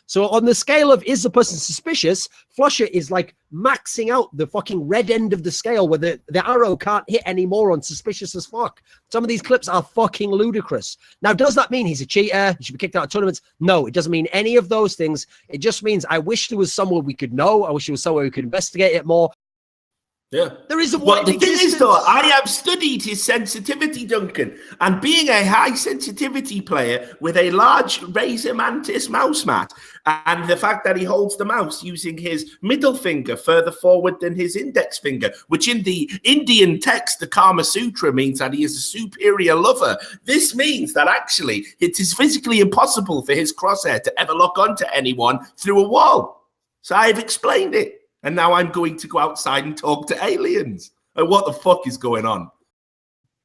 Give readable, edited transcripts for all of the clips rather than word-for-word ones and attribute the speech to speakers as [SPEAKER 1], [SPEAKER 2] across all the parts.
[SPEAKER 1] So on the scale of is the person suspicious, Flusher is like maxing out the fucking red end of the scale where the arrow can't hit anymore on suspicious as fuck. Some of these clips are fucking ludicrous. Now, does that mean he's a cheater? He should be kicked out of tournaments? No, it doesn't mean any of those things. It just means I wish there was somewhere we could know. I wish there was somewhere we could investigate it more.
[SPEAKER 2] Yeah.
[SPEAKER 1] There is a
[SPEAKER 2] Well, the thing is, though, I have studied his sensitivity, Duncan, and being a high sensitivity player with a large Razer Mantis mouse mat, and the fact that he holds the mouse using his middle finger further forward than his index finger, which in the Indian text, the Kama Sutra, means that he is a superior lover. This means that actually it is physically impossible for his crosshair to ever lock onto anyone through a wall. So I've explained it. And now I'm going to go outside and talk to aliens. Like, what the fuck is going on?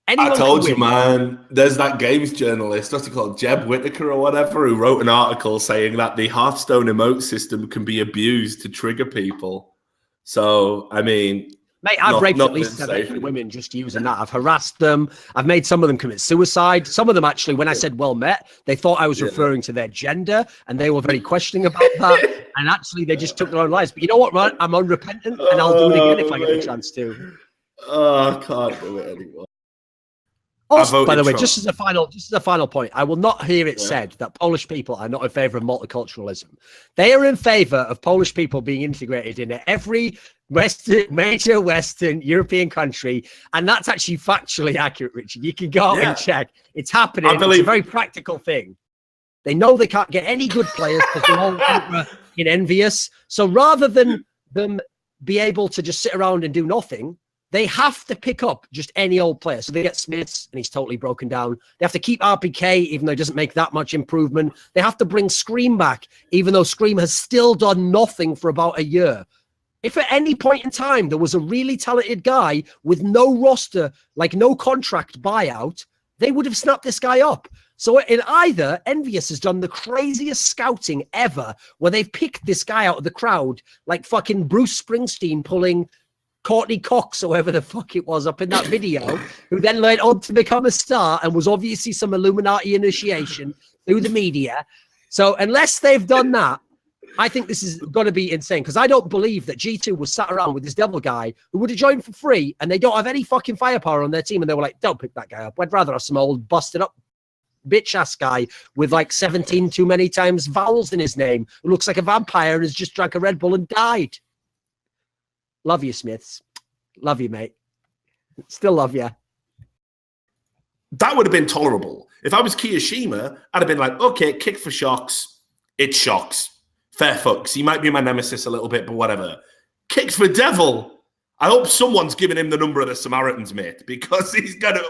[SPEAKER 3] I told you, man. There's that games journalist, what's he called, Jeb Whittaker or whatever, who wrote an article saying that the Hearthstone emote system can be abused to trigger people. So, I mean...
[SPEAKER 1] Mate, I've raped at least 7 women just using that. I've harassed them. I've made some of them commit suicide. Some of them, actually, when I said well met, they thought I was referring to their gender, and they were very questioning about that. And actually, they just took their own lives. But you know what, man? I'm unrepentant, and I'll do it again if I get the chance to.
[SPEAKER 3] Oh, I can't do it anymore.
[SPEAKER 1] Also, by the way, just as a final point, I will not hear it said that Polish people are not in favor of multiculturalism. They are in favor of Polish people being integrated into every major Western European country, and that's actually factually accurate, Richard. You can go out and check. It's happening. It's a very practical thing. They know they can't get any good players because they're all envious. So rather than them be able to just sit around and do nothing, they have to pick up just any old player. So they get Smiths, and he's totally broken down. They have to keep RPK, even though he doesn't make that much improvement. They have to bring Scream back, even though Scream has still done nothing for about a year. If at any point in time there was a really talented guy with no roster, like no contract buyout, they would have snapped this guy up. So in either, Envious has done the craziest scouting ever, where they've picked this guy out of the crowd, like fucking Bruce Springsteen pulling Courtney Cox or whoever the fuck it was up in that video, who then went on to become a star and was obviously some Illuminati initiation through the media. So unless they've done that, I think this is going to be insane, because I don't believe that G2 was sat around with this devil guy who would have joined for free, and they don't have any fucking firepower on their team, and they were like, don't pick that guy up. I'd rather have some old busted up bitch-ass guy with like 17 too many times vowels in his name who looks like a vampire and has just drank a Red Bull and died. Love you, Smiths. Love you, mate. Still love you.
[SPEAKER 2] That would have been tolerable. If I was Kiyashima, I'd have been like, okay, kick for Shocks. It's Shocks. Fair fucks. He might be my nemesis a little bit, but whatever. Kick for Devil. I hope someone's giving him the number of the Samaritans, mate, because he's gonna...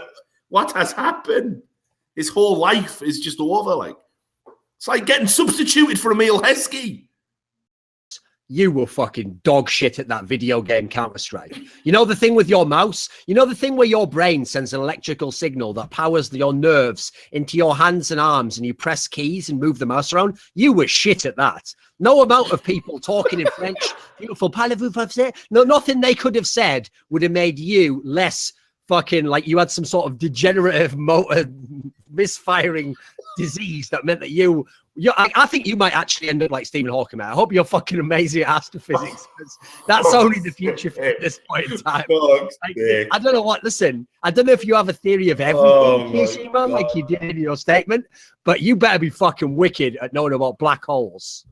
[SPEAKER 2] What has happened? His whole life is just over. Like, it's like getting substituted for Emil Heskey.
[SPEAKER 1] You were fucking dog shit at that video game Counter-Strike. You know the thing with your mouse? You know the thing where your brain sends an electrical signal that powers your nerves into your hands and arms, and you press keys and move the mouse around? You were shit at that. No amount of people talking in French, beautiful parlez-vous français, no, nothing they could have said would have made you less fucking like you had some sort of degenerative motor misfiring disease that meant that I think you might actually end up like Stephen Hawking, man. I hope you're fucking amazing at astrophysics, because that's only the future at this point in time. I don't know what, listen, I don't know if you have a theory of everything, Kiyashima, like you did in your statement, but you better be fucking wicked at knowing about black holes.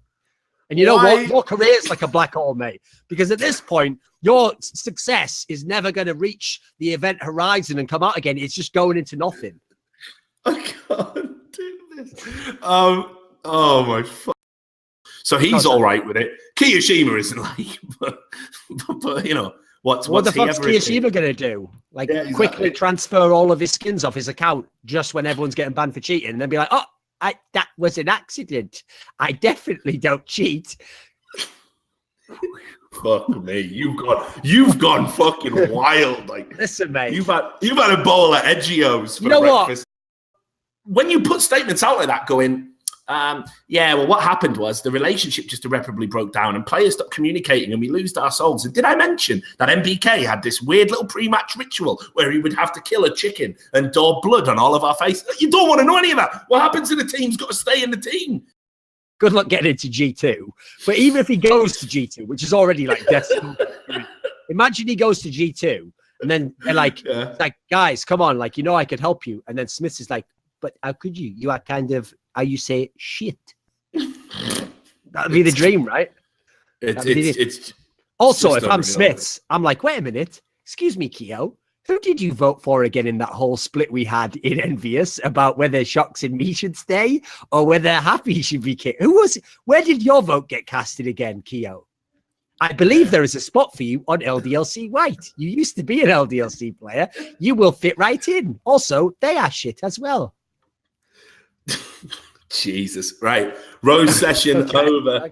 [SPEAKER 1] And you know what? Your career's like a black hole, mate, because at this point, your success is never going to reach the event horizon and come out again. It's just going into nothing.
[SPEAKER 2] I can't do this. Oh my fuck. So he's all right with it. Kiyashima isn't like, but you know, what
[SPEAKER 1] the fuck's Kiyashima going to do? Like, quickly transfer all of his skins off his account just when everyone's getting banned for cheating, and then be like, oh, that was an accident. I definitely don't cheat.
[SPEAKER 2] Fuck me, you've gone fucking wild. Like,
[SPEAKER 1] listen, mate,
[SPEAKER 2] you've had a bowl of Edgeos for breakfast. When you put statements out like that, going, yeah, well, what happened was the relationship just irreparably broke down and players stopped communicating and we lost our souls. And did I mention that MBK had this weird little pre-match ritual where he would have to kill a chicken and daub blood on all of our faces? You don't want to know any of that. What happens to the team's got to stay in the team.
[SPEAKER 1] good luck getting into G2. But even if he goes to G2, which is already like destined, imagine he goes to G2 and then they're like, like, guys, come on, like, I could help you. And then Smiths is like, but how could you? You are kind of, how you say, shit. That'd be the dream, right?
[SPEAKER 3] It's
[SPEAKER 1] also, if I'm Smiths, I'm like, wait a minute. Excuse me, Keo. Who did you vote for again in that whole split we had in Envious about whether Shocks and me should stay or whether Happy should be kicked? Where did your vote get casted again, Keo? I believe there is a spot for you on LDLC White. You used to be an LDLC player. You will fit right in. Also, they are shit as well.
[SPEAKER 3] Jesus. Right. Rose session over.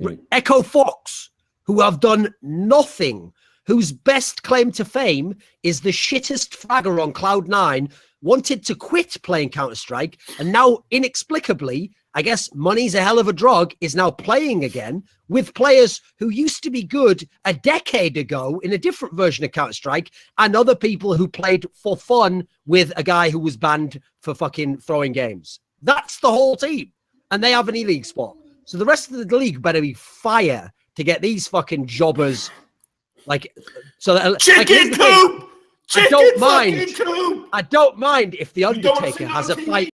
[SPEAKER 1] Okay. Echo Fox, who have done nothing, whose best claim to fame is the shittest fragger on Cloud9, wanted to quit playing Counter-Strike, and now inexplicably, I guess money's a hell of a drug, is now playing again with players who used to be good a decade ago in a different version of Counter-Strike, and other people who played for fun with a guy who was banned for fucking throwing games. That's the whole team. And they have an E-League spot. So the rest of the league better be fire to get these fucking jobbers. Like, so that,
[SPEAKER 2] chicken
[SPEAKER 1] like,
[SPEAKER 2] coop.
[SPEAKER 1] I don't mind. I don't mind if the Undertaker has a fight.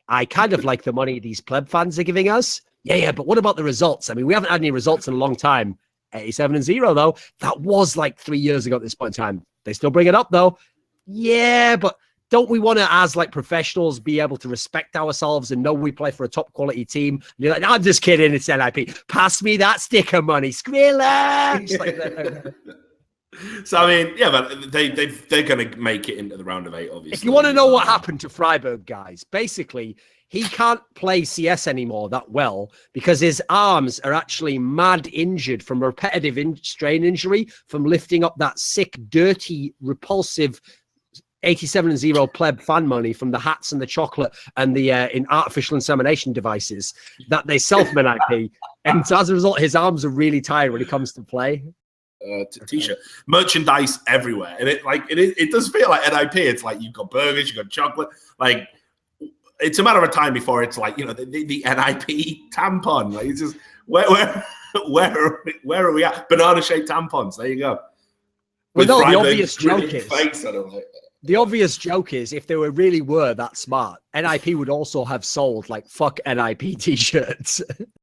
[SPEAKER 1] I kind of like the money these pleb fans are giving us. Yeah, but what about the results? I mean, we haven't had any results in a long time. 87-0 though. That was like 3 years ago at this point in time. They still bring it up though. Yeah, but don't we want to, as like professionals, be able to respect ourselves and know we play for a top quality team? And you're like, I'm just kidding, it's NIP. Pass me that sticker money, Skrillex. Like,
[SPEAKER 2] so I mean, yeah, but they're going to make it into the round of 8, obviously.
[SPEAKER 1] If you want to know what happened to Freiburg, guys, basically he can't play CS anymore that well because his arms are actually mad injured from repetitive strain injury from lifting up that sick, dirty, repulsive 87-0 pleb fan money from the hats and the chocolate and the in artificial insemination devices that they sell from NIP. And so as a result, his arms are really tired when he comes to play.
[SPEAKER 2] T-shirt merchandise everywhere, and it does feel like NIP. It's like you've got burgers, you've got chocolate. Like it's a matter of time before it's like the NIP tampon. Like it's just where are we at? Banana shaped tampons. There you go.
[SPEAKER 1] Well, no, the obvious joke is. The obvious joke is if they really were that smart, NIP would also have sold like fuck NIP t-shirts.